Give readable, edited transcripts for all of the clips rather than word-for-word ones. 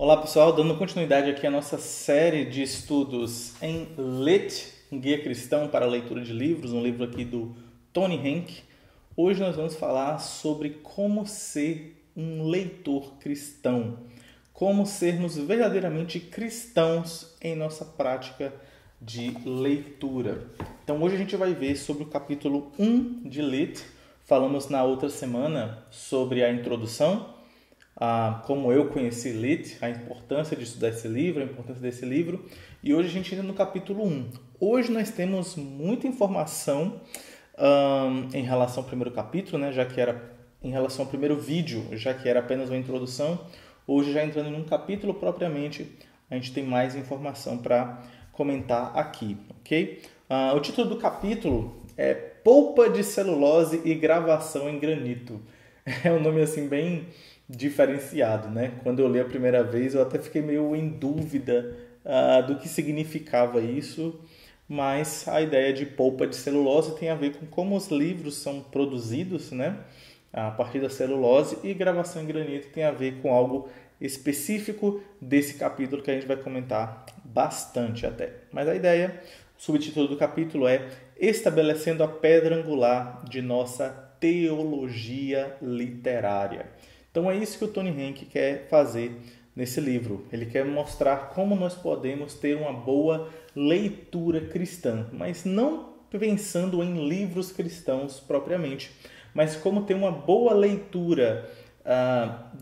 Olá pessoal, dando continuidade aqui à nossa série de estudos em Lit, um guia cristão para a leitura de livros, um livro aqui do Tony Henk. Hoje nós vamos falar sobre como ser um leitor cristão, como sermos verdadeiramente cristãos em nossa prática de leitura. Então hoje a gente vai ver sobre o capítulo 1 de Lit. Falamos na outra semana sobre a introdução, como eu conheci Lit, a importância de estudar esse livro, a importância desse livro. E hoje a gente entra no capítulo 1. Hoje nós temos muita informação em relação ao primeiro capítulo, né? Já que era em relação ao primeiro vídeo, já que era apenas uma introdução. Hoje, já entrando num capítulo propriamente, a gente tem mais informação para comentar aqui, ok? O título do capítulo é Polpa de Celulose e Gravação em Granito. É um nome assim bem diferenciado, né? Quando eu li a primeira vez, eu até fiquei meio em dúvida do que significava isso, mas a ideia de polpa de celulose tem a ver com como os livros são produzidos, né? A partir da celulose, e gravação em granito tem a ver com algo específico desse capítulo que a gente vai comentar bastante até. Mas a ideia, o subtítulo do capítulo é Estabelecendo a Pedra Angular de Nossa Teologia Literária. Então é isso que o Tony Henk quer fazer nesse livro. Ele quer mostrar como nós podemos ter uma boa leitura cristã, mas não pensando em livros cristãos propriamente, mas como ter uma boa leitura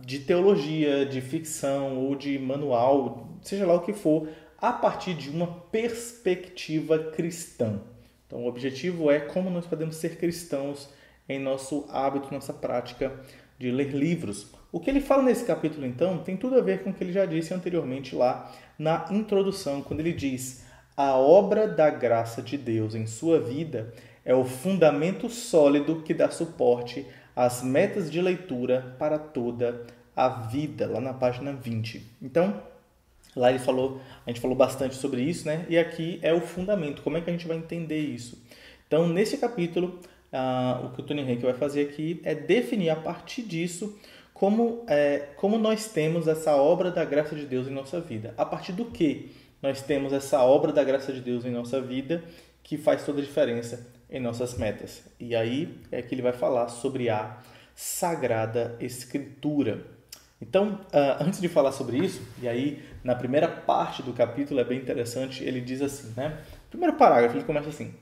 de teologia, de ficção ou de manual, seja lá o que for, a partir de uma perspectiva cristã. Então o objetivo é como nós podemos ser cristãos em nosso hábito, nossa prática de ler livros. O que ele fala nesse capítulo, então, tem tudo a ver com o que ele já disse anteriormente lá na introdução, quando ele diz: a obra da graça de Deus em sua vida é o fundamento sólido que dá suporte às metas de leitura para toda a vida, lá na página 20. Então, lá ele falou, a gente falou bastante sobre isso, né? E aqui é o fundamento, como é que a gente vai entender isso? Então, nesse capítulo, o que o Tony Henk vai fazer aqui é definir a partir disso como nós temos essa obra da graça de Deus em nossa vida. A partir do que nós temos essa obra da graça de Deus em nossa vida que faz toda a diferença em nossas metas. E aí é que ele vai falar sobre a Sagrada Escritura. Então, antes de falar sobre isso, e aí na primeira parte do capítulo é bem interessante, ele diz assim, né? Primeiro parágrafo, ele começa assim: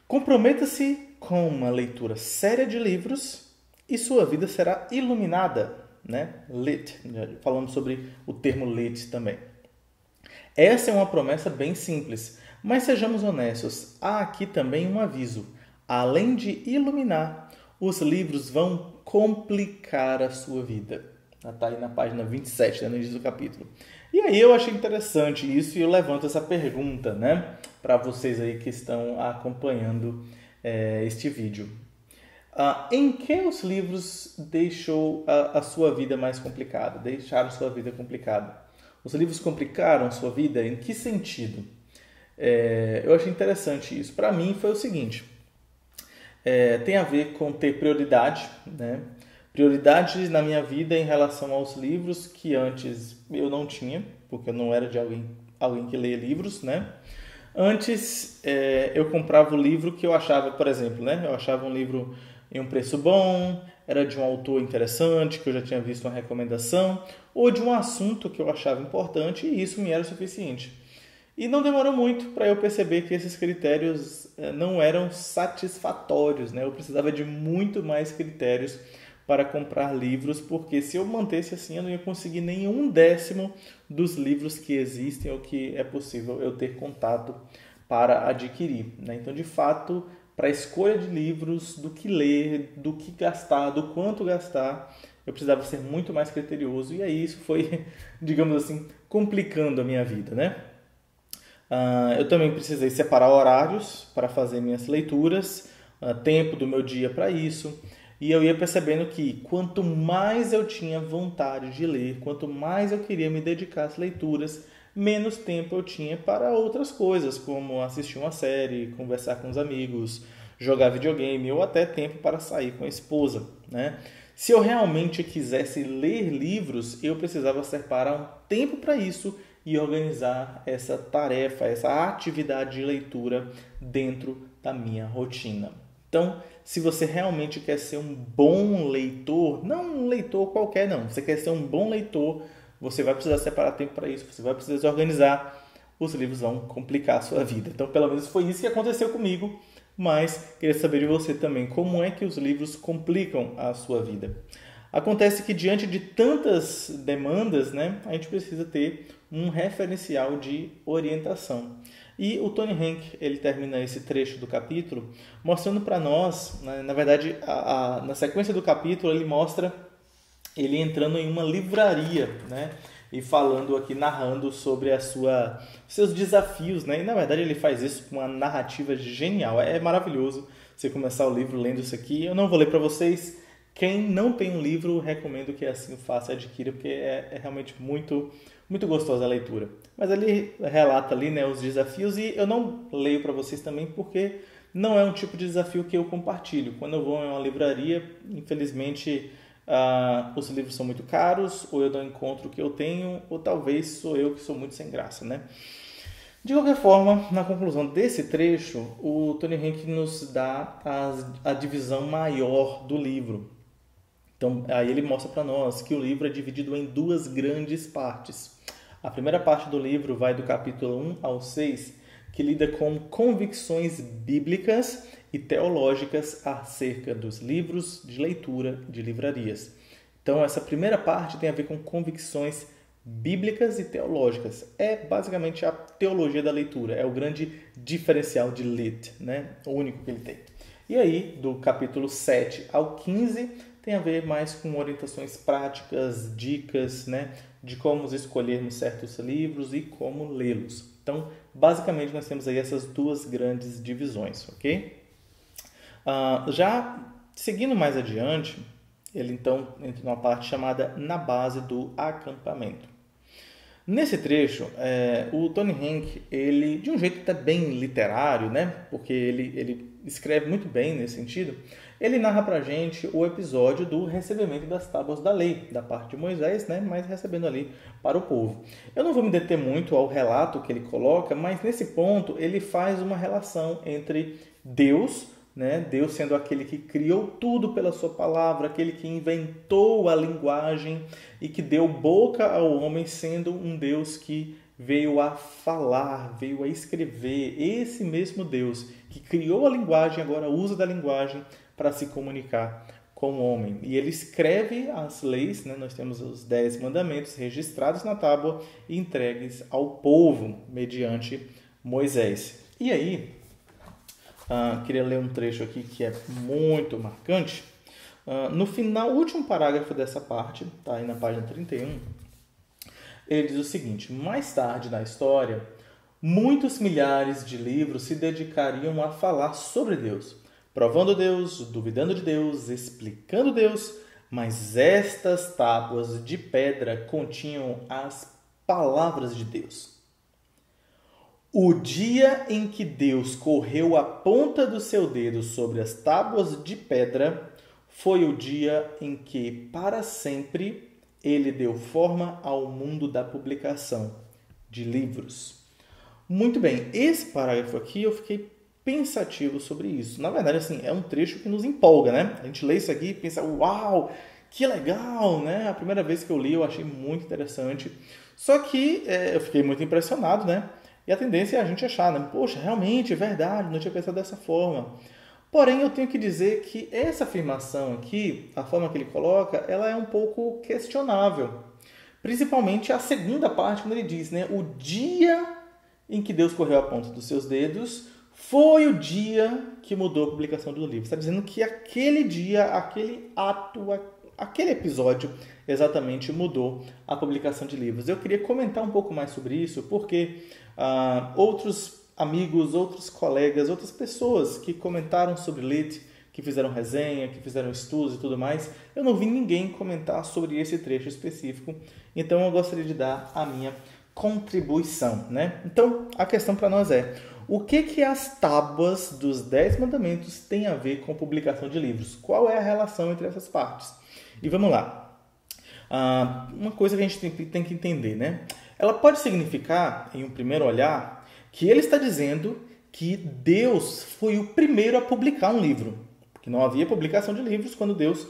comprometa-se com uma leitura séria de livros e sua vida será iluminada, né? Lit, falamos sobre o termo lit também. Essa é uma promessa bem simples, mas sejamos honestos, há aqui também um aviso. Além de iluminar, os livros vão complicar a sua vida. Está aí na página 27, né, no início do capítulo. E aí eu achei interessante isso e eu levanto essa pergunta, né, para vocês aí que estão acompanhando este vídeo. Em que os livros deixou a sua vida mais complicada? Deixaram sua vida complicada? Os livros complicaram sua vida? Em que sentido? Eu achei interessante isso. Para mim foi o seguinte, tem a ver com ter prioridade, né? Prioridade na minha vida em relação aos livros que antes eu não tinha, porque eu não era de alguém que lê livros, né? Antes eu comprava o livro que eu achava, por exemplo, né? Eu achava um livro em um preço bom, era de um autor interessante, que eu já tinha visto uma recomendação, ou de um assunto que eu achava importante, e isso me era suficiente. E não demorou muito para eu perceber que esses critérios não eram satisfatórios, né? Eu precisava de muito mais critérios para comprar livros, porque se eu mantesse assim, eu não ia conseguir nenhum décimo dos livros que existem ou que é possível eu ter contato para adquirir, né? Então, de fato, para a escolha de livros, do que ler, do que gastar, do quanto gastar, eu precisava ser muito mais criterioso, e aí isso foi, digamos assim, complicando a minha vida, né? Eu também precisei separar horários para fazer minhas leituras, tempo do meu dia para isso. E eu ia percebendo que quanto mais eu tinha vontade de ler, quanto mais eu queria me dedicar às leituras, menos tempo eu tinha para outras coisas, como assistir uma série, conversar com os amigos, jogar videogame ou até tempo para sair com a esposa, né? Se eu realmente quisesse ler livros, eu precisava separar um tempo para isso e organizar essa tarefa, essa atividade de leitura dentro da minha rotina. Então, se você realmente quer ser um bom leitor, não um leitor qualquer não, você quer ser um bom leitor, você vai precisar separar tempo para isso, você vai precisar se organizar, os livros vão complicar a sua vida. Então, pelo menos foi isso que aconteceu comigo, mas queria saber de você também, como é que os livros complicam a sua vida. Acontece que diante de tantas demandas, né, a gente precisa ter um referencial de orientação. E o Tony Hank, ele termina esse trecho do capítulo mostrando para nós, na verdade, na sequência do capítulo, ele mostra ele entrando em uma livraria, né? E falando aqui, narrando sobre seus desafios, né? E na verdade ele faz isso com uma narrativa genial. É maravilhoso você começar o livro lendo isso aqui. Eu não vou ler para vocês. Quem não tem um livro, recomendo que assim faça, adquira, porque é realmente muito, muito gostosa a leitura. Mas ele relata ali, né, os desafios e eu não leio para vocês também porque não é um tipo de desafio que eu compartilho. Quando eu vou em uma livraria, infelizmente os livros são muito caros, ou eu não encontro o que eu tenho, ou talvez sou eu que sou muito sem graça, né? De qualquer forma, na conclusão desse trecho, o Tony Hank nos dá a divisão maior do livro. Então, aí ele mostra para nós que o livro é dividido em duas grandes partes. A primeira parte do livro vai do capítulo 1 ao 6, que lida com convicções bíblicas e teológicas acerca dos livros de leitura de livrarias. Então, essa primeira parte tem a ver com convicções bíblicas e teológicas. É basicamente a teologia da leitura, é o grande diferencial de Lit, né? O único que ele tem. E aí, do capítulo 7 ao 15, tem a ver mais com orientações práticas, dicas, né? De como escolhermos certos livros e como lê-los. Então, basicamente, nós temos aí essas duas grandes divisões, ok? Já seguindo mais adiante, ele então entra numa parte chamada Na Base do Acampamento. Nesse trecho, o Tony Hank, ele, de um jeito até bem literário, né? Porque ele escreve muito bem nesse sentido, ele narra pra gente o episódio do recebimento das tábuas da lei, da parte de Moisés, né? Mas recebendo ali para o povo. Eu não vou me deter muito ao relato que ele coloca, mas nesse ponto ele faz uma relação entre Deus, né? Deus sendo aquele que criou tudo pela sua palavra, aquele que inventou a linguagem e que deu boca ao homem, sendo um Deus que veio a falar, veio a escrever. Esse mesmo Deus que criou a linguagem, agora usa da linguagem para se comunicar com o homem. E ele escreve as leis, né? Nós temos os 10 mandamentos registrados na tábua e entregues ao povo mediante Moisés. E aí, queria ler um trecho aqui que é muito marcante. No final, o último parágrafo dessa parte, tá aí na página 31, ele diz o seguinte: mais tarde na história, muitos milhares de livros se dedicariam a falar sobre Deus, provando Deus, duvidando de Deus, explicando Deus, mas estas tábuas de pedra continham as palavras de Deus. O dia em que Deus correu a ponta do seu dedo sobre as tábuas de pedra foi o dia em que, para sempre, ele deu forma ao mundo da publicação de livros. Muito bem, esse parágrafo aqui eu fiquei pensativo sobre isso. Na verdade, assim, é um trecho que nos empolga, né? A gente lê isso aqui e pensa, uau, que legal, né? A primeira vez que eu li eu achei muito interessante. Só que eu fiquei muito impressionado, né? E a tendência é a gente achar, né? Poxa, realmente, é verdade, não tinha pensado dessa forma. Porém, eu tenho que dizer que essa afirmação aqui, a forma que ele coloca, ela é um pouco questionável. Principalmente a segunda parte, quando ele diz, né? O dia em que Deus correu a ponta dos seus dedos foi o dia que mudou a publicação do livro. Está dizendo que aquele dia, aquele ato, aquele episódio exatamente mudou a publicação de livros. Eu queria comentar um pouco mais sobre isso, porque outros amigos, outros colegas, outras pessoas que comentaram sobre Lit, que fizeram resenha, que fizeram estudos e tudo mais, eu não vi ninguém comentar sobre esse trecho específico, então eu gostaria de dar a minha contribuição, né? Então, a questão para nós é: o que as tábuas dos 10 mandamentos têm a ver com publicação de livros? Qual é a relação entre essas partes? E vamos lá. Uma coisa que a gente tem que entender, né? Ela pode significar, em um primeiro olhar, que ele está dizendo que Deus foi o primeiro a publicar um livro. Porque não havia publicação de livros quando Deus,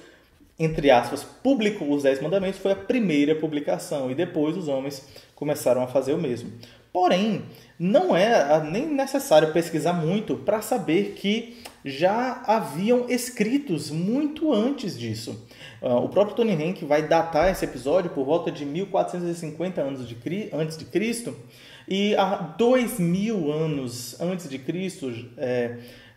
entre aspas, publicou os 10 mandamentos, foi a primeira publicação. E depois os homens começaram a fazer o mesmo. Porém, não é nem necessário pesquisar muito para saber que já haviam escritos muito antes disso. O próprio Tony Henk vai datar esse episódio por volta de 1450 anos antes de Cristo, e há 2000 anos antes de Cristo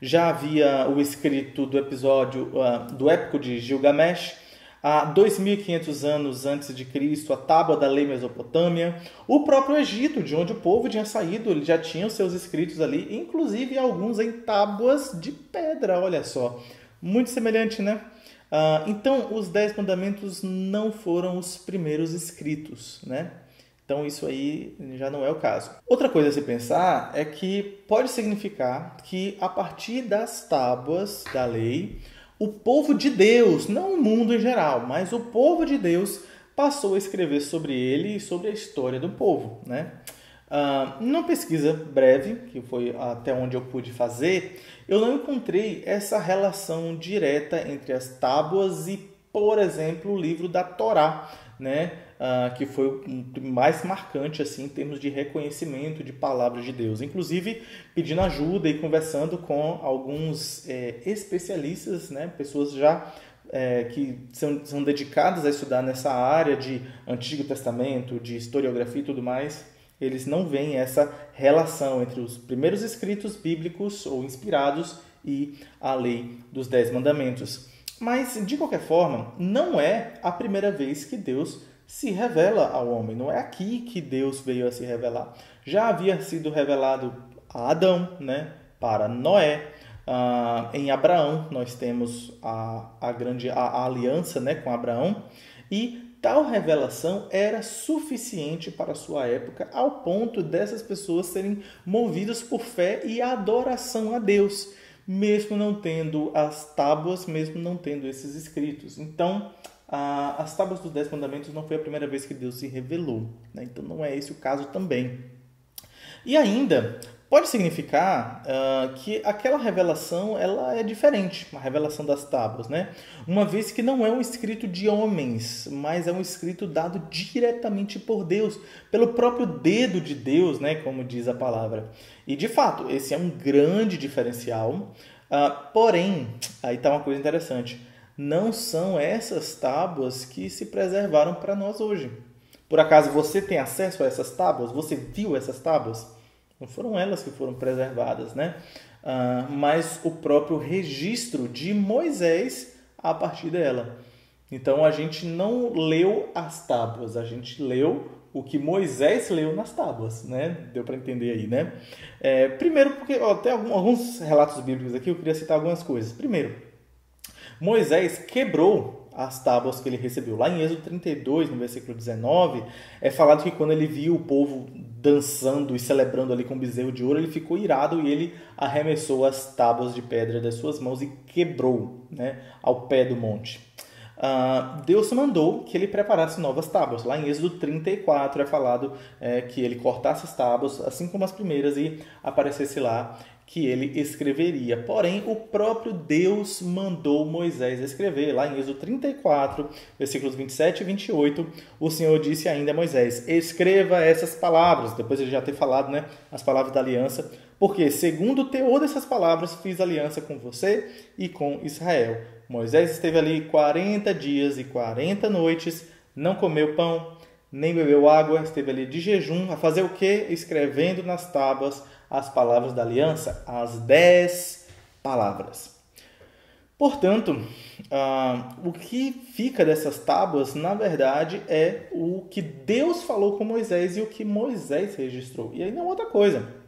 já havia o escrito do episódio do Épico de Gilgamesh. Há 2.500 anos antes de Cristo, a Tábua da Lei Mesopotâmia. O próprio Egito, de onde o povo tinha saído, ele já tinha os seus escritos ali, inclusive alguns em tábuas de pedra, olha só. Muito semelhante, né? Então, os 10 mandamentos não foram os primeiros escritos, né? Então, isso aí já não é o caso. Outra coisa a se pensar é que pode significar que, a partir das tábuas da lei, o povo de Deus, não o mundo em geral, mas o povo de Deus passou a escrever sobre ele e sobre a história do povo, né? Numa pesquisa breve, que foi até onde eu pude fazer, eu não encontrei essa relação direta entre as tábuas e, por exemplo, o livro da Torá, né? Que foi o mais marcante assim, em termos de reconhecimento de palavras de Deus. Inclusive, pedindo ajuda e conversando com alguns especialistas, né? Pessoas já que são dedicadas a estudar nessa área de Antigo Testamento, de historiografia e tudo mais. Eles não veem essa relação entre os primeiros escritos bíblicos ou inspirados e a lei dos 10 mandamentos. Mas, de qualquer forma, não é a primeira vez que Deus se revela ao homem. Não é aqui que Deus veio a se revelar. Já havia sido revelado a Adão, né? Para Noé. Em Abraão, nós temos a aliança, né? Com Abraão. E tal revelação era suficiente para a sua época, ao ponto dessas pessoas serem movidas por fé e adoração a Deus, mesmo não tendo as tábuas, mesmo não tendo esses escritos. Então, as tábuas dos 10 mandamentos não foi a primeira vez que Deus se revelou, né? Então, não é esse o caso também. E ainda, pode significar que aquela revelação ela é diferente, a revelação das tábuas, né? Uma vez que não é um escrito de homens, mas é um escrito dado diretamente por Deus, pelo próprio dedo de Deus, né? Como diz a palavra. E, de fato, esse é um grande diferencial. Porém, aí está uma coisa interessante. Não são essas tábuas que se preservaram para nós hoje. Por acaso você tem acesso a essas tábuas? Você viu essas tábuas? Não foram elas que foram preservadas, né? Mas o próprio registro de Moisés a partir dela. Então, a gente não leu as tábuas, a gente leu o que Moisés leu nas tábuas, né? Deu para entender aí, né? Primeiro, porque tem alguns relatos bíblicos aqui, eu queria citar algumas coisas. Primeiro, Moisés quebrou as tábuas que ele recebeu. Lá em Êxodo 32, no versículo 19, é falado que quando ele viu o povo dançando e celebrando ali com um bezerro de ouro, ele ficou irado e ele arremessou as tábuas de pedra das suas mãos e quebrou, né, ao pé do monte. Deus mandou que ele preparasse novas tábuas. Lá em Êxodo 34 é falado que ele cortasse as tábuas, assim como as primeiras, e aparecesse lá que ele escreveria. Porém, o próprio Deus mandou Moisés escrever. Lá em Êxodo 34, versículos 27 e 28, o Senhor disse ainda a Moisés: escreva essas palavras. Depois de já ter falado, né, as palavras da aliança. Porque, segundo o teor dessas palavras, fiz aliança com você e com Israel. Moisés esteve ali 40 dias e 40 noites, não comeu pão, nem bebeu água, esteve ali de jejum, a fazer o quê? Escrevendo nas tábuas as palavras da aliança, as 10 palavras. Portanto, o que fica dessas tábuas, na verdade, é o que Deus falou com Moisés e o que Moisés registrou. E aí não é outra coisa.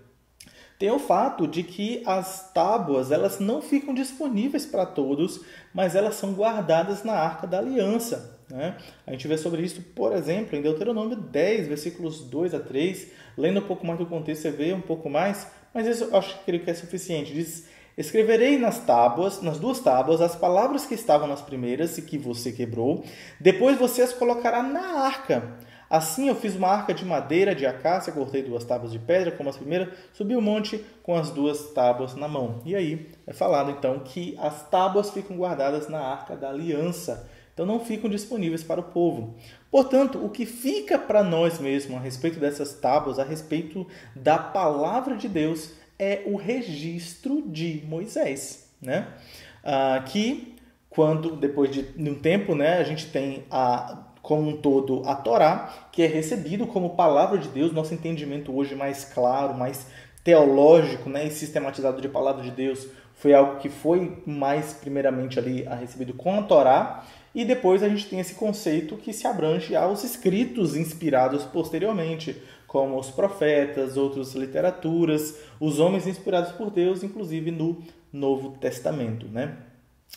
Tem o fato de que as tábuas elas não ficam disponíveis para todos, mas elas são guardadas na Arca da Aliança, né? A gente vê sobre isso, por exemplo, em Deuteronômio 10, versículos 2 a 3. Lendo um pouco mais do contexto, você vê um pouco mais, mas isso eu acho que é suficiente. Diz: Escreverei nas tábuas, nas duas tábuas, as palavras que estavam nas primeiras e que você quebrou. Depois você as colocará na arca. Assim eu fiz uma arca de madeira de acácia, cortei 2 tábuas de pedra, como as primeiras, subi o monte com as 2 tábuas na mão. E aí é falado então que as tábuas ficam guardadas na arca da aliança. Então não ficam disponíveis para o povo. Portanto, o que fica para nós mesmos a respeito dessas tábuas, a respeito da palavra de Deus, é o registro de Moisés, né? Que quando, depois de um tempo, né, a gente tem como um todo a Torá, que é recebido como palavra de Deus, nosso entendimento hoje mais claro, mais teológico, né, e sistematizado de palavra de Deus, foi algo que foi mais primeiramente ali recebido com a Torá, e depois a gente tem esse conceito que se abrange aos escritos inspirados posteriormente, como os profetas, outras literaturas, os homens inspirados por Deus, inclusive no Novo Testamento, né?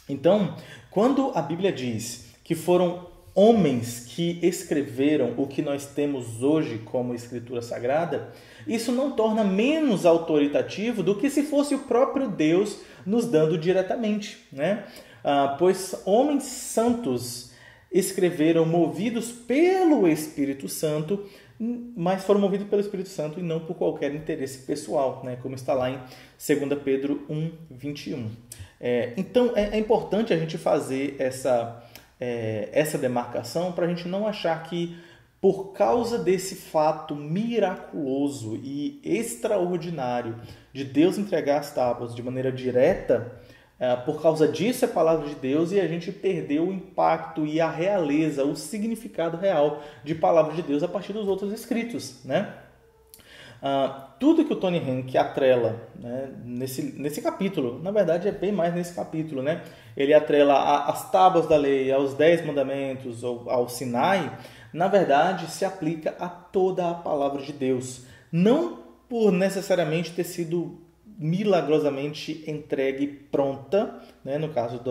Então, quando a Bíblia diz que foram homens que escreveram o que nós temos hoje como Escritura Sagrada, isso não torna menos autoritativo do que se fosse o próprio Deus nos dando diretamente, né? Pois homens santos escreveram movidos pelo Espírito Santo, mas foram movidos pelo Espírito Santo e não por qualquer interesse pessoal, né? Como está lá em 2 Pedro 1, 21. Então, é importante a gente fazer essa demarcação para a gente não achar que, por causa desse fato miraculoso e extraordinário de Deus entregar as tábuas de maneira direta, por causa disso é a palavra de Deus e a gente perdeu o impacto e a realeza, o significado real de palavra de Deus a partir dos outros escritos, né? Tudo que o Tony Henk atrela, né, nesse capítulo, na verdade é bem mais nesse capítulo, né? Ele atrela as tábuas da lei, aos 10 mandamentos, ao Sinai, na verdade se aplica a toda a palavra de Deus. Não por necessariamente ter sido milagrosamente entregue pronta, né, no caso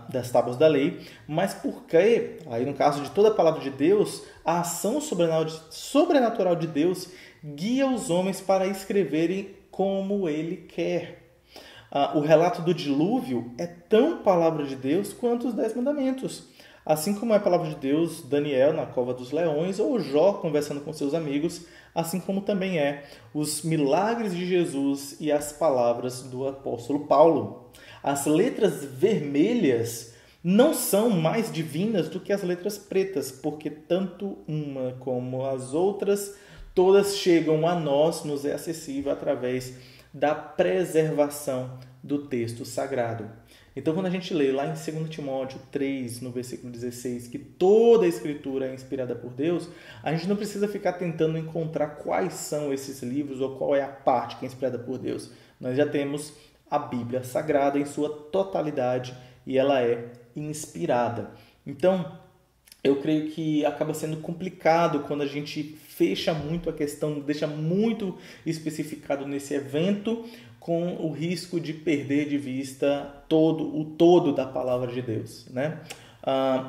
das tábuas da lei, mas porque, aí no caso de toda a palavra de Deus, a ação sobrenatural de Deus guia os homens para escreverem como Ele quer. O relato do dilúvio é tão palavra de Deus quanto os 10 mandamentos. Assim como é a palavra de Deus, Daniel na cova dos leões ou Jó conversando com seus amigos, assim como também os milagres de Jesus e as palavras do apóstolo Paulo. As letras vermelhas não são mais divinas do que as letras pretas, porque tanto uma como as outras, todas chegam a nós, nos é acessível através da preservação do texto sagrado. Então, quando a gente lê lá em 2 Timóteo 3, no versículo 16, que toda a Escritura é inspirada por Deus, a gente não precisa ficar tentando encontrar quais são esses livros ou qual é a parte que é inspirada por Deus. Nós já temos a Bíblia Sagrada em sua totalidade e ela é inspirada. Então, eu creio que acaba sendo complicado quando a gente fecha muito a questão, deixa muito especificado nesse evento, com o risco de perder de vista o todo da palavra de Deus, né?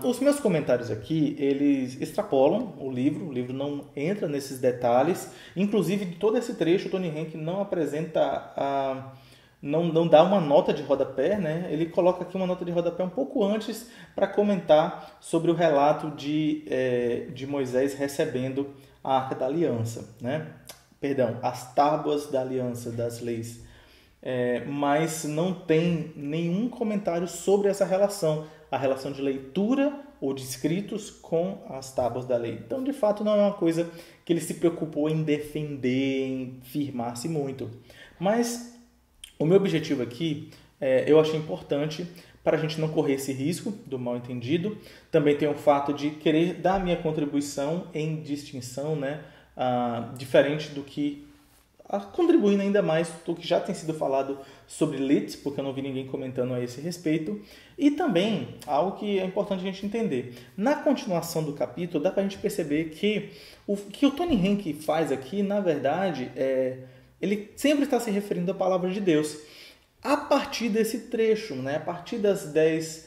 Os meus comentários aqui, eles extrapolam o livro não entra nesses detalhes, inclusive de todo esse trecho o Tony Henk não apresenta não dá uma nota de rodapé, né? Ele coloca aqui uma nota de rodapé um pouco antes para comentar sobre o relato de Moisés recebendo a Arca da Aliança, né? Perdão, as tábuas da aliança, das leis. Mas não tem nenhum comentário sobre essa relação, a relação de leitura ou de escritos com as tábuas da lei. Então, de fato, não é uma coisa que ele se preocupou em defender, em firmar-se muito. Mas o meu objetivo aqui, eu achei importante para a gente não correr esse risco do mal entendido. Também tem o fato de querer dar a minha contribuição em distinção, né? Diferente do que contribuindo ainda mais do que já tem sido falado sobre Lit, porque eu não vi ninguém comentando a esse respeito. E também, algo que é importante a gente entender. Na continuação do capítulo, dá para a gente perceber que o que o Tony Henk faz aqui, na verdade, ele sempre está se referindo à palavra de Deus. A partir desse trecho, né? A partir dos 10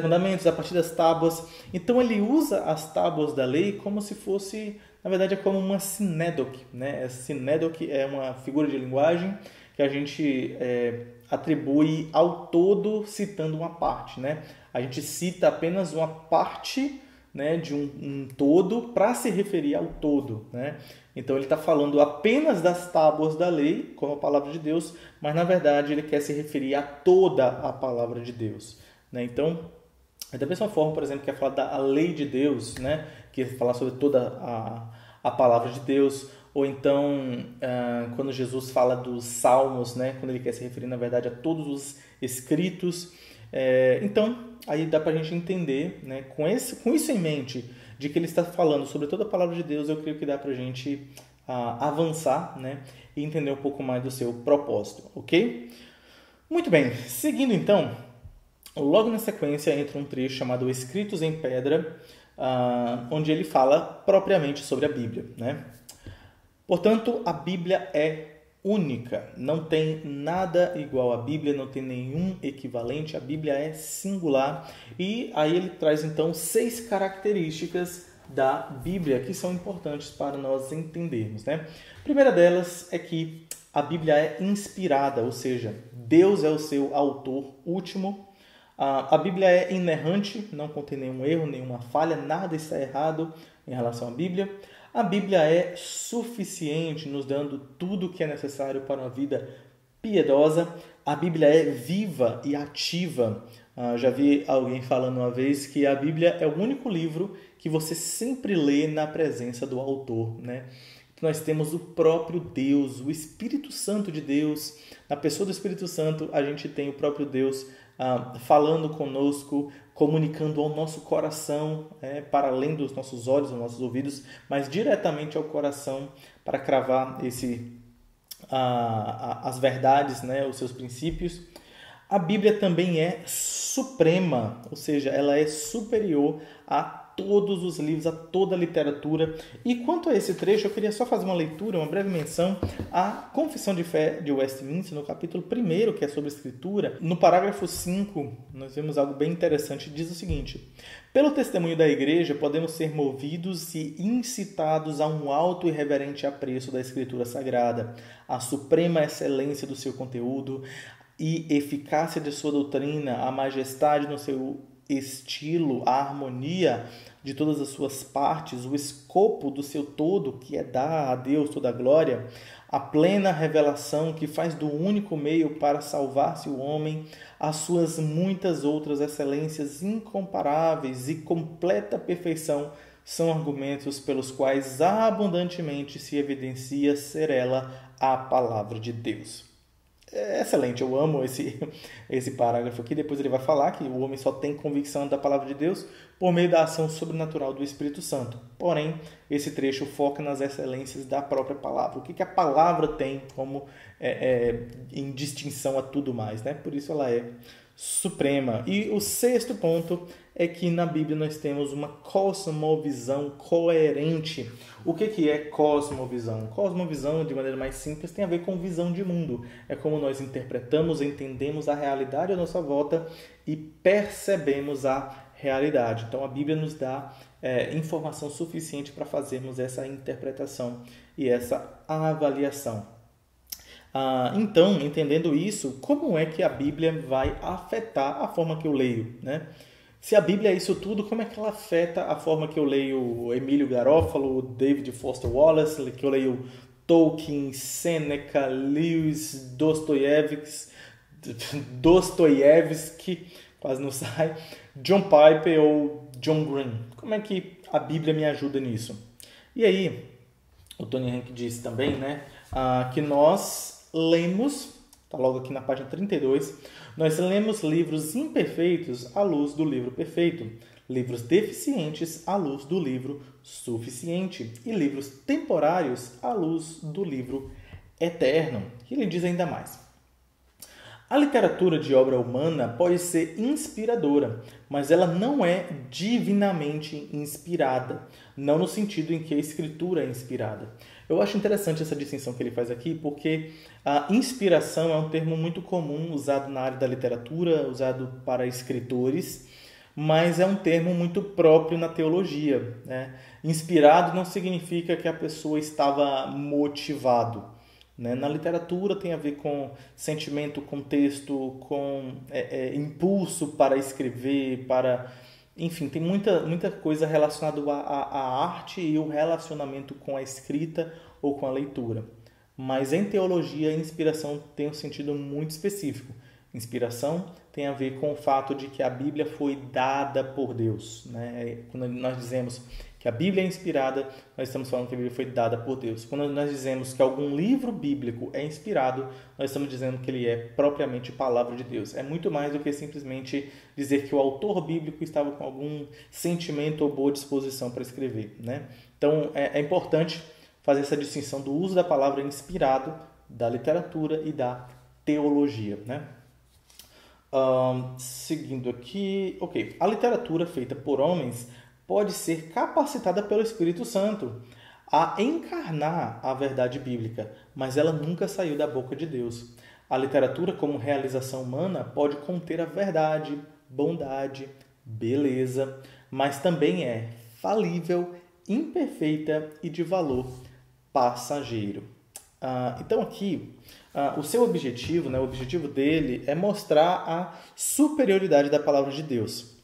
mandamentos, a partir das tábuas. Então ele usa as tábuas da lei como se fosse, na verdade, é como uma sinédoque, né? A sinédoque é uma figura de linguagem que a gente atribui ao todo citando uma parte, né? A gente cita apenas uma parte, né, de um todo para se referir ao todo, né? Então ele está falando apenas das tábuas da lei, como a palavra de Deus, mas na verdade ele quer se referir a toda a palavra de Deus, né? Então, da mesma forma, por exemplo, que é falar da lei de Deus, né, que é falar sobre toda a palavra de Deus, ou então quando Jesus fala dos salmos, né, quando ele quer se referir, na verdade, a todos os escritos. Então, aí dá para a gente entender, né, com isso em mente, de que ele está falando sobre toda a palavra de Deus, eu creio que dá para a gente avançar, né, e entender um pouco mais do seu propósito, ok? Muito bem, seguindo então, logo na sequência entra um trecho chamado Escritos em Pedra, onde ele fala propriamente sobre a Bíblia, né? Portanto, a Bíblia é única, não tem nada igual à Bíblia, não tem nenhum equivalente, a Bíblia é singular. E aí ele traz então 6 características da Bíblia que são importantes para nós entendermos, né? A primeira delas é que a Bíblia é inspirada, ou seja, Deus é o seu autor último. A Bíblia é inerrante, não contém nenhum erro, nenhuma falha, nada está errado em relação à Bíblia. A Bíblia é suficiente, nos dando tudo o que é necessário para uma vida piedosa. A Bíblia é viva e ativa. Já vi alguém falando uma vez que a Bíblia é o único livro que você sempre lê na presença do autor, né? Nós temos o próprio Deus, o Espírito Santo de Deus. Na pessoa do Espírito Santo, a gente tem o próprio Deus falando conosco, comunicando ao nosso coração, para além dos nossos olhos, dos nossos ouvidos, mas diretamente ao coração para cravar as verdades, né, os seus princípios. A Bíblia também é suprema, ou seja, ela é superior a todos os livros, a toda a literatura. E quanto a esse trecho, eu queria só fazer uma leitura, uma breve menção à Confissão de Fé de Westminster, no capítulo 1, que é sobre a Escritura. No parágrafo 5, nós vemos algo bem interessante, diz o seguinte: pelo testemunho da Igreja, podemos ser movidos e incitados a um alto e reverente apreço da Escritura Sagrada, a suprema excelência do seu conteúdo e eficácia de sua doutrina, a majestade no seu estilo, a harmonia de todas as suas partes, o escopo do seu todo, que é dar a Deus toda a glória, a plena revelação que faz do único meio para salvar-se o homem, as suas muitas outras excelências incomparáveis e completa perfeição são argumentos pelos quais abundantemente se evidencia ser ela a palavra de Deus. É excelente, eu amo esse parágrafo aqui. Depois ele vai falar que o homem só tem convicção da palavra de Deus por meio da ação sobrenatural do Espírito Santo. Porém, esse trecho foca nas excelências da própria palavra. O que a palavra tem como em distinção a tudo mais, né? Por isso ela é suprema. E o 6º ponto é que na Bíblia nós temos uma cosmovisão coerente. O que é cosmovisão? Cosmovisão, de maneira mais simples, tem a ver com visão de mundo. É como nós interpretamos, entendemos a realidade à nossa volta e percebemos a realidade. Então a Bíblia nos dá informação suficiente para fazermos essa interpretação e essa avaliação. Então, entendendo isso, como é que a Bíblia vai afetar a forma que eu leio, né? Se a Bíblia é isso tudo, como é que ela afeta a forma que eu leio Emílio Garófalo, David Foster Wallace, que eu leio Tolkien, Sêneca, Lewis, Dostoiévski, quase não sai, John Piper ou John Green? Como é que a Bíblia me ajuda nisso? E aí, o Tony Henk disse também, né, que nós lemos, está logo aqui na página 32, nós lemos livros imperfeitos à luz do livro perfeito, livros deficientes à luz do livro suficiente e livros temporários à luz do livro eterno. E ele diz ainda mais: a literatura de obra humana pode ser inspiradora, mas ela não é divinamente inspirada, não no sentido em que a escritura é inspirada. Eu acho interessante essa distinção que ele faz aqui, porque a inspiração é um termo muito comum usado na área da literatura, usado para escritores, mas é um termo muito próprio na teologia, né? Inspirado não significa que a pessoa estava motivado. né? Na literatura tem a ver com sentimento, contexto, com impulso para escrever, enfim, tem muita coisa relacionada à arte e o relacionamento com a escrita ou com a leitura. Mas em teologia, a inspiração tem um sentido muito específico. Inspiração tem a ver com o fato de que a Bíblia foi dada por Deus, né? Quando nós dizemos que a Bíblia é inspirada, nós estamos falando que a Bíblia foi dada por Deus. Quando nós dizemos que algum livro bíblico é inspirado, nós estamos dizendo que ele é propriamente palavra de Deus. É muito mais do que simplesmente dizer que o autor bíblico estava com algum sentimento ou boa disposição para escrever, né? Então, é importante fazer essa distinção do uso da palavra inspirado, da literatura e da teologia, né? Seguindo aqui, ok. A literatura feita por homens pode ser capacitada pelo Espírito Santo a encarnar a verdade bíblica, mas ela nunca saiu da boca de Deus. A literatura, como realização humana, pode conter a verdade, bondade, beleza, mas também é falível, imperfeita e de valor passageiro. Então aqui, o seu objetivo, né, o objetivo dele é mostrar a superioridade da palavra de Deus.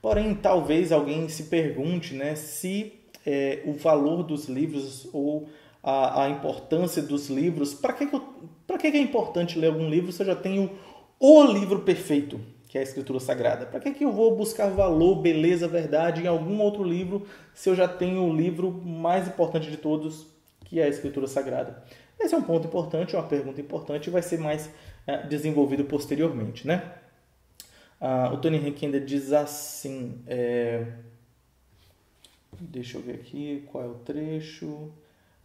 Porém, talvez alguém se pergunte, né, se o valor dos livros ou a importância dos livros, para que é importante ler algum livro se eu já tenho o livro perfeito, que é a Escritura Sagrada? Para que eu vou buscar valor, beleza, verdade em algum outro livro se eu já tenho o livro mais importante de todos, que é a Escritura Sagrada? Esse é um ponto importante, uma pergunta importante e vai ser mais desenvolvido posteriormente, né? O Tony Henk ainda diz assim, deixa eu ver aqui qual é o trecho.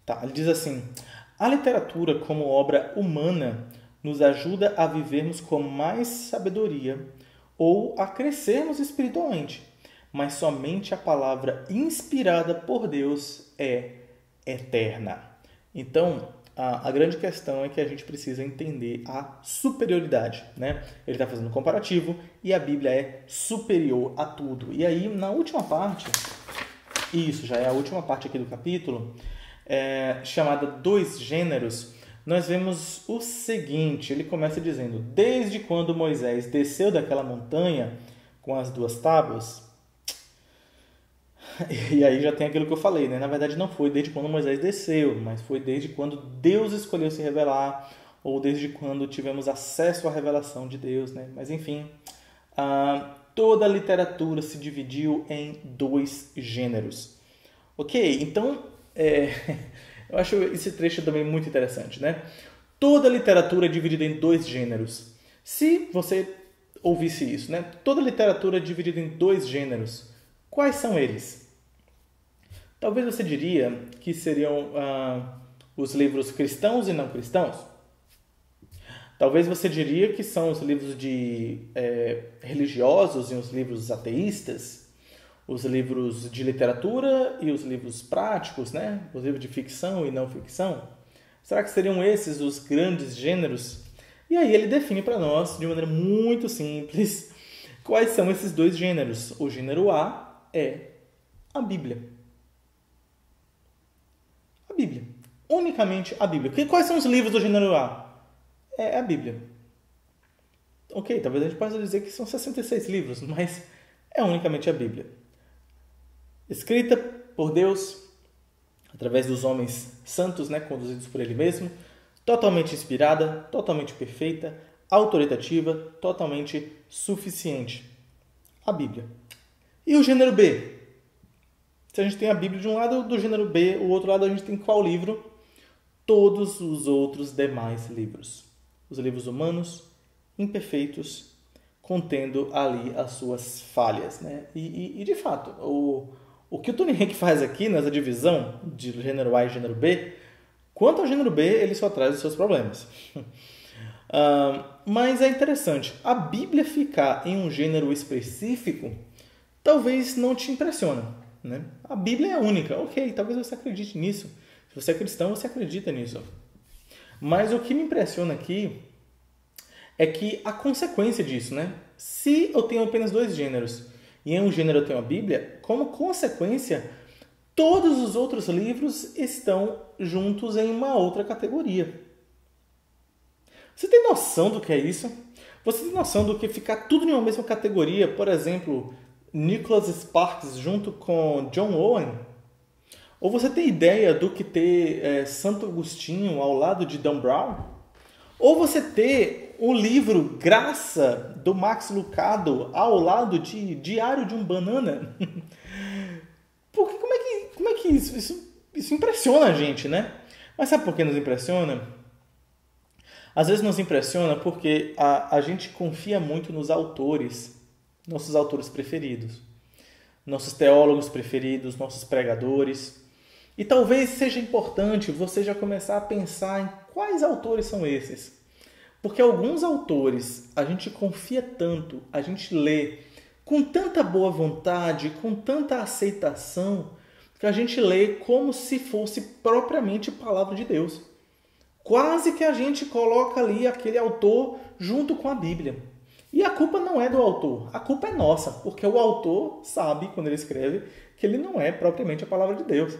Tá, ele diz assim: a literatura como obra humana nos ajuda a vivermos com mais sabedoria ou a crescermos espiritualmente, mas somente a palavra inspirada por Deus é eterna. Então, a grande questão é que a gente precisa entender a superioridade, né? Ele está fazendo um comparativo e a Bíblia é superior a tudo. E aí, na última parte, isso já é a última parte aqui do capítulo, chamada Dois Gêneros, nós vemos o seguinte, ele começa dizendo: desde quando Moisés desceu daquela montanha com as duas tábuas. E aí já tem aquilo que eu falei, né? Na verdade não foi desde quando Moisés desceu, mas foi desde quando Deus escolheu se revelar, ou desde quando tivemos acesso à revelação de Deus, né? Mas enfim, toda a literatura se dividiu em dois gêneros. Ok, então eu acho esse trecho também muito interessante, né? Toda a literatura é dividida em dois gêneros. Se você ouvisse isso, né? Toda a literatura é dividida em dois gêneros. Quais são eles? Talvez você diria que seriam os livros cristãos e não cristãos. Talvez você diria que são os livros religiosos e os livros ateístas, os livros de literatura e os livros práticos, né? Os livros de ficção e não ficção. Será que seriam esses os grandes gêneros? E aí ele define para nós, de maneira muito simples, quais são esses dois gêneros. O gênero A é a Bíblia. A Bíblia. Unicamente a Bíblia. Quais são os livros do gênero A? É a Bíblia. Ok, talvez a gente possa dizer que são 66 livros, mas é unicamente a Bíblia. Escrita por Deus, através dos homens santos, né, conduzidos por Ele mesmo, totalmente inspirada, totalmente perfeita, autoritativa, totalmente suficiente. A Bíblia. E o gênero B? Se a gente tem a Bíblia de um lado, do gênero B, o outro lado a gente tem qual livro? Todos os outros demais livros. Os livros humanos, imperfeitos, contendo ali as suas falhas, né? E de fato, o que o Tony Henk faz aqui nessa divisão de gênero A e gênero B, quanto ao gênero B, ele só traz os seus problemas. Mas é interessante, a Bíblia ficar em um gênero específico talvez não te impressiona, né? A Bíblia é única, ok, talvez você acredite nisso. Se você é cristão, você acredita nisso. Mas o que me impressiona aqui é que a consequência disso, né? Se eu tenho apenas dois gêneros e em um gênero eu tenho a Bíblia, como consequência, todos os outros livros estão juntos em uma outra categoria. Você tem noção do que é isso? Você tem noção do que ficar tudo em uma mesma categoria? Por exemplo, Nicholas Sparks junto com John Owen? Ou você tem ideia do que ter Santo Agostinho ao lado de Dan Brown? Ou você ter o livro Graça, do Max Lucado, ao lado de Diário de um Banana? Porque como é que isso impressiona a gente, né? Mas sabe por que nos impressiona? Às vezes nos impressiona porque a gente confia muito nos autores, nossos autores preferidos, nossos teólogos preferidos, nossos pregadores. E talvez seja importante você já começar a pensar em quais autores são esses. Porque alguns autores a gente confia tanto, a gente lê com tanta boa vontade, com tanta aceitação, que a gente lê como se fosse propriamente palavra de Deus. Quase que a gente coloca ali aquele autor junto com a Bíblia. E a culpa não é do autor, a culpa é nossa, porque o autor sabe, quando ele escreve, que ele não é propriamente a palavra de Deus.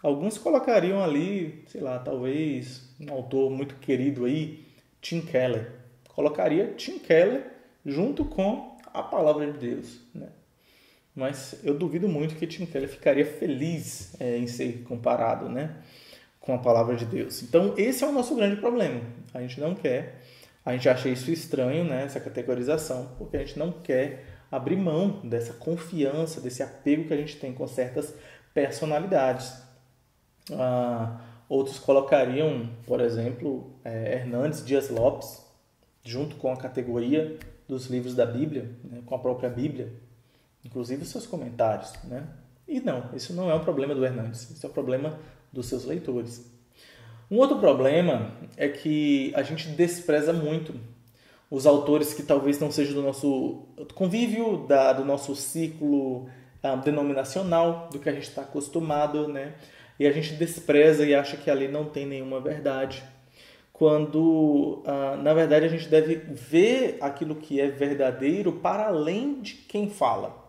Alguns colocariam ali, sei lá, talvez um autor muito querido aí, Tim Keller. Colocaria Tim Keller junto com a palavra de Deus, né? Mas eu duvido muito que Tim Keller ficaria feliz em ser comparado, né, com a palavra de Deus. Então, esse é o nosso grande problema. A gente não quer, a gente acha isso estranho, né, essa categorização, porque a gente não quer abrir mão dessa confiança, desse apego que a gente tem com certas personalidades. Outros colocariam, por exemplo, Hernandes Dias Lopes, junto com a categoria dos livros da Bíblia, né, com a própria Bíblia, inclusive os seus comentários, né? E não, isso não é um problema do Hernandes, isso é um problema dos seus leitores. Um outro problema é que a gente despreza muito os autores que talvez não sejam do nosso convívio, do nosso ciclo denominacional, do que a gente está acostumado, né? E a gente despreza e acha que ali não tem nenhuma verdade, quando, na verdade, a gente deve ver aquilo que é verdadeiro para além de quem fala.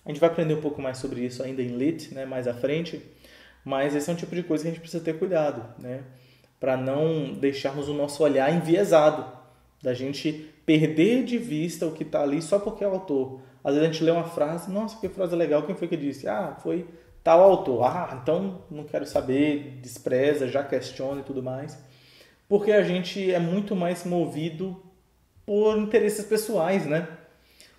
A gente vai aprender um pouco mais sobre isso ainda em Lit, né, mais à frente, mas esse é um tipo de coisa que a gente precisa ter cuidado, né, para não deixarmos o nosso olhar enviesado, da gente perder de vista o que está ali só porque é o autor. Às vezes a gente lê uma frase, nossa, que frase legal, quem foi que disse? Foi tal autor. Então não quero saber, despreza, já questiona e tudo mais. Porque a gente é muito mais movido por interesses pessoais, né?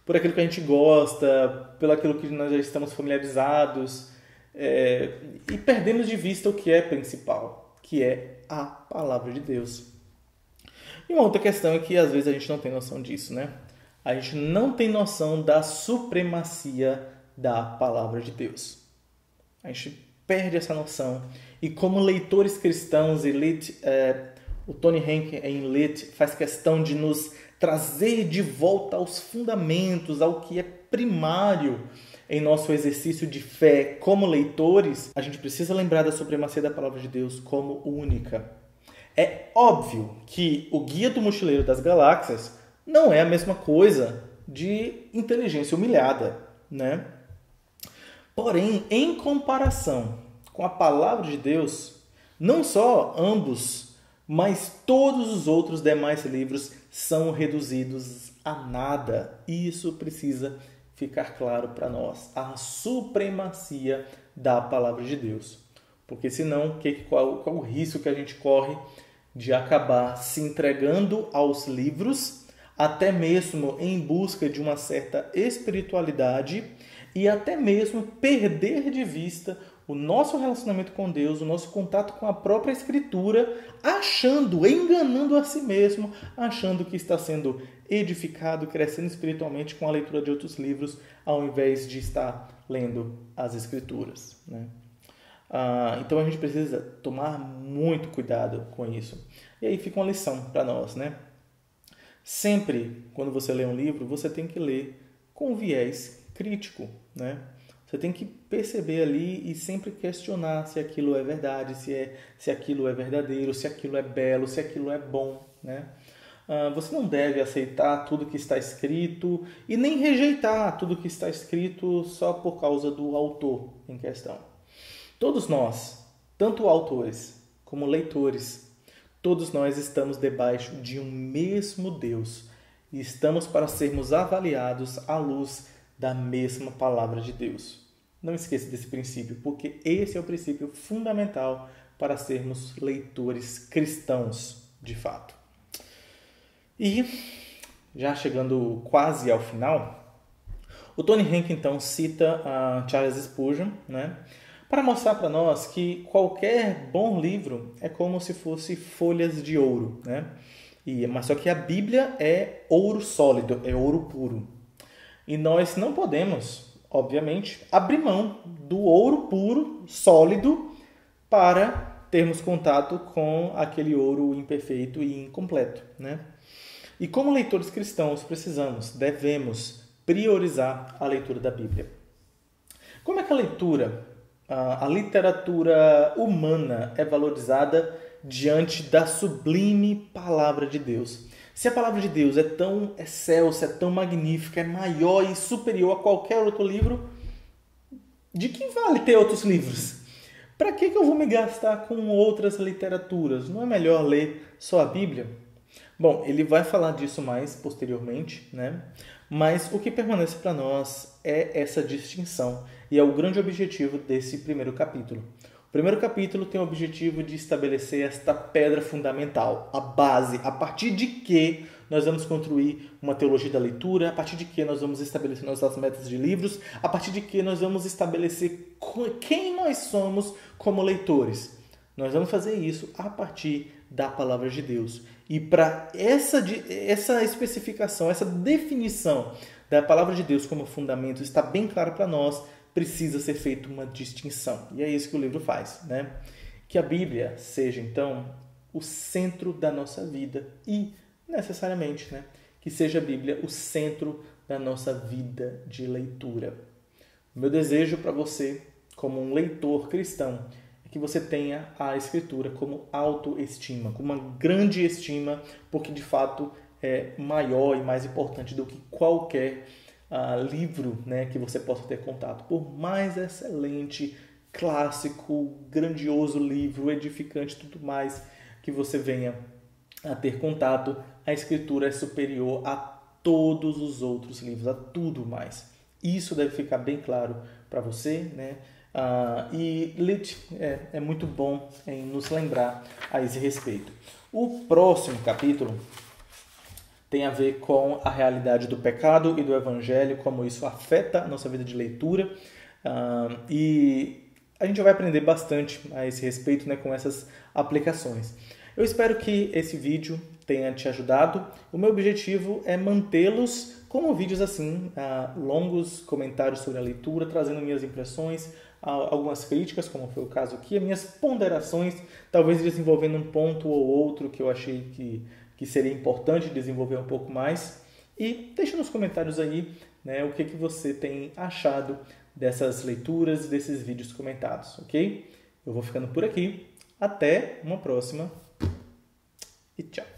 Por aquilo que a gente gosta, pelo aquilo que nós já estamos familiarizados, e perdemos de vista o que é principal, que é a palavra de Deus. E uma outra questão é que às vezes a gente não tem noção disso, né? A gente não tem noção da supremacia da palavra de Deus. A gente perde essa noção. E como leitores cristãos, o Tony Henk em Lit faz questão de nos trazer de volta aos fundamentos, ao que é primário em nosso exercício de fé como leitores. A gente precisa lembrar da supremacia da palavra de Deus como única. É óbvio que o Guia do Mochileiro das Galáxias não é a mesma coisa de Inteligência Humilhada, né? Porém, em comparação com a palavra de Deus, não só ambos, mas todos os outros demais livros são reduzidos a nada. E isso precisa ficar claro para nós. A supremacia da palavra de Deus. Porque senão, qual o risco que a gente corre de acabar se entregando aos livros, até mesmo em busca de uma certa espiritualidade e até mesmo perder de vista o nosso relacionamento com Deus, o nosso contato com a própria Escritura, enganando a si mesmo, achando que está sendo edificado, crescendo espiritualmente com a leitura de outros livros, ao invés de estar lendo as Escrituras, né? Então a gente precisa tomar muito cuidado com isso. E aí fica uma lição para nós, né? Sempre, quando você lê um livro, você tem que ler com viés crítico, né? Você tem que perceber ali e sempre questionar se aquilo é verdade, se aquilo é verdadeiro, se aquilo é belo, se aquilo é bom, né? Você não deve aceitar tudo que está escrito e nem rejeitar tudo que está escrito só por causa do autor em questão. Todos nós, tanto autores como leitores, todos nós estamos debaixo de um mesmo Deus e estamos para sermos avaliados à luz da mesma palavra de Deus. Não esqueça desse princípio, porque esse é o princípio fundamental para sermos leitores cristãos, de fato. E, já chegando quase ao final, o Tony Henk então cita a Charles Spurgeon, né, para mostrar para nós que qualquer bom livro é como se fosse folhas de ouro, né? Mas só que a Bíblia é ouro sólido, é ouro puro. E nós não podemos, obviamente, abrir mão do ouro puro, sólido, para termos contato com aquele ouro imperfeito e incompleto, né? E como leitores cristãos devemos priorizar a leitura da Bíblia. Como é que a literatura humana é valorizada diante da sublime palavra de Deus? Se a palavra de Deus é tão excelsa, é tão magnífica, é maior e superior a qualquer outro livro, de que vale ter outros livros? Para que eu vou me gastar com outras literaturas? Não é melhor ler só a Bíblia? Bom, ele vai falar disso mais posteriormente, né? Mas o que permanece para nós é essa distinção e é o grande objetivo desse primeiro capítulo. O primeiro capítulo tem o objetivo de estabelecer esta pedra fundamental, a base, a partir de que nós vamos construir uma teologia da leitura, a partir de que nós vamos estabelecer nossas metas de livros, a partir de que nós vamos estabelecer quem nós somos como leitores. Nós vamos fazer isso a partir da palavra de Deus. E para essa especificação, essa definição da palavra de Deus como fundamento está bem claro para nós, precisa ser feita uma distinção. E é isso que o livro faz, né? Que a Bíblia seja, então, o centro da nossa vida e, necessariamente, né, que seja a Bíblia o centro da nossa vida de leitura. O meu desejo para você, como um leitor cristão, é que você tenha a Escritura como autoestima, como uma grande estima, porque, de fato, é maior e mais importante do que qualquer livro, né, que você possa ter contato. Por mais excelente, clássico, grandioso livro, edificante e tudo mais que você venha a ter contato, a Escritura é superior a todos os outros livros, a tudo mais. Isso deve ficar bem claro para você, né? E Lit é muito bom em nos lembrar a esse respeito. O próximo capítulo tem a ver com a realidade do pecado e do evangelho, como isso afeta a nossa vida de leitura. E a gente vai aprender bastante a esse respeito, né, com essas aplicações. Eu espero que esse vídeo tenha te ajudado. O meu objetivo é mantê-los como vídeos assim, longos comentários sobre a leitura, trazendo minhas impressões, algumas críticas, como foi o caso aqui, as minhas ponderações, talvez desenvolvendo um ponto ou outro que eu achei que seria importante desenvolver um pouco mais. E deixa nos comentários aí, né, o que você tem achado dessas leituras, desses vídeos comentados, ok? Eu vou ficando por aqui. Até uma próxima e tchau!